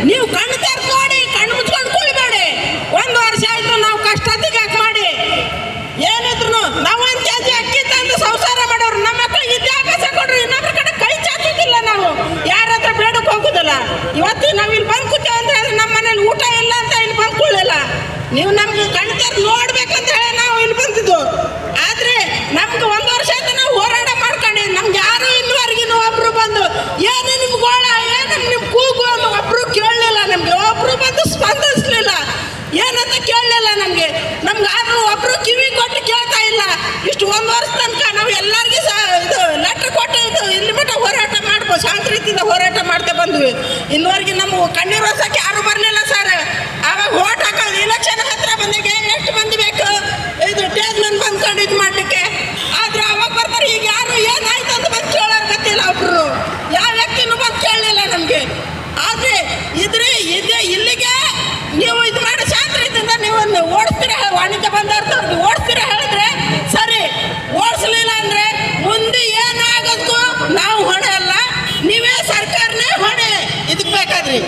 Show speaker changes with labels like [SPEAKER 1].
[SPEAKER 1] ನೀವು ಕಣ್ಣು ತೆರೆದು ನೋಡಿ, ಕಣ್ಣು ಮುಚ್ಕೊಂಡು ಕುಳಿಬೇಡಿ. 1 ವರ್ಷ ಆಯ್ತು ನಾವು ಕಷ್ಟ ಯಾಕೆ ಮಾಡಿ, ಏನಿದ್ರು ನಾವು 1 kg ಅಕ್ಕಿ ತಂದು ಸಂಸಾರ ಮಾಡೋರು. ನಮ್ಮ ಮಕ್ಕಳಿಗೆ ವಿದ್ಯಾಭ್ಯಾಸ ಕೊಡ್ರಿ, ಇನ್ನೊಬ್ರ ಕಡೆ ಕೈ ಚಾಚುದಿಲ್ಲ, ನಾವು ಯಾರ ಹತ್ರ ಬೇಡಕ್ಕೆ ಹೋಗುದಿಲ್ಲ. ಇವತ್ತು ನಾವು ಇಲ್ಲಿ ಬಂದು ಕೂತೇವೆ ಅಂದ್ರೆ ನಮ್ಮ ಮನೇಲಿ ಊಟ ಇಲ್ಲ ಅಂತ ಇಲ್ಲಿ ಬಂದು ಕೂಳಿಲ್ಲ. ನೀವು ನಮ್ಗೆ ಕಣ್ಣು ತೆರೆದು ನೋಡ್ಬೇಕಂತ ಹೇಳಿ ನಾವು ಇಲ್ಲಿ ಬಂದಿದ್ದು. ಆದ್ರೆ ನಮ್ಗೆ 1 ವರ್ಷ ಆಯ್ತು ನಾವು ಹೋರಾಟ ಮಾಡ್ಕೊಂಡು, ನಮ್ಗೆ ಯಾರು ಇನ್ನುವರೆಗಿನ ಒಬ್ರು ಬಂದು ಏನು ನಿಮ್ ಗೋಳ, ಏನು ನಿಮ್ ಕೂಗು ಒಬ್ರು ಕೇಳಲಿಲ್ಲ. ನಮ್ಗೆ ಒಬ್ರು ಬಂದು ಸ್ಪಂದಿಸ್ಲಿಲ್ಲ, ಏನಂತ ಕೇಳಲಿಲ್ಲ ನಮ್ಗೆ. ಆದ್ರೂ ಒಬ್ರು ಕಿವಿ ಕೊಟ್ಟು ಕೇಳ್ತಾ ಇಲ್ಲ. ಇಷ್ಟು 1 ವರ್ಷ ತನಕ ನಾವು ಎಲ್ಲರಿಗೂ ಇದು ಲೆಟರ್ ಕೊಟ್ಟು ಇಲ್ಲಿ ಮಟ್ಟ ಹೋರಾಟ ಮಾಡ್ಬೋದು, ಶಾಂತ ರೀತಿಯಿಂದ ಹೋರಾಟ ಮಾಡ್ತಾ ಬಂದ್ವಿ. ಇನ್ನುವರೆಗೆ ನಮ್ಮ ಕಣ್ಣೀರು ವರ್ಷಕ್ಕೆ ಯಾರು ಬರಲಿಲ್ಲ ಸರ್. ಆವಾಗ ಓಟ್ ಹಾಕೋದು ಇಲೆಕ್ಷನ್ ಹತ್ರ ಬಂದಾಗ ಎಷ್ಟು ಮಂದಿ ಬೇಕು ಇದು ಟೇಜ್ ಮೇಲೆ ಬಂದ್ಕೊಂಡು ಇದು ಮಾಡ್ಲಿಕ್ಕೆ. ಆದ್ರೆ ಅವಾಗ ಬರ್ತಾರೆ, ಈಗ ಯಾರು ಏನಾಯ್ತು ಅಂತ ಬಂದು ಕೇಳೋರು ಗೊತ್ತಿಲ್ಲ. ಒಬ್ರು ಯಾವ ವ್ಯಕ್ತಿನೂ ಬಂದು ಕೇಳಲಿಲ್ಲ ನಮ್ಗೆ. ಆದ್ರೆ ಇಲ್ಲಿಗೆ ನೀವು ಇದು ಮಾಡಿ ಶಾಂತ ರೀತಿಯಿಂದ ನೀವು ಓಡಿಸ್ತೀರ, ವಾಣಿಜ್ಯ ಬಂದವ್ರದ್ದು ಓಡಿಸ್ತೀರ ಹೇಳಿದ್ರೆ ಸರಿ. ಓಡಿಸ್ಲಿಲ್ಲ ಅಂದ್ರೆ ಮುಂದೆ ಏನಾಗೋದು ನಾವು ಹೊಣೆ ಅಲ್ಲ, ನೀವೇ ಸರ್ಕಾರನೇ ಹೊಣೆ ಇದಕ್ಕೆ ಬೇಕಾದ್ರಿ.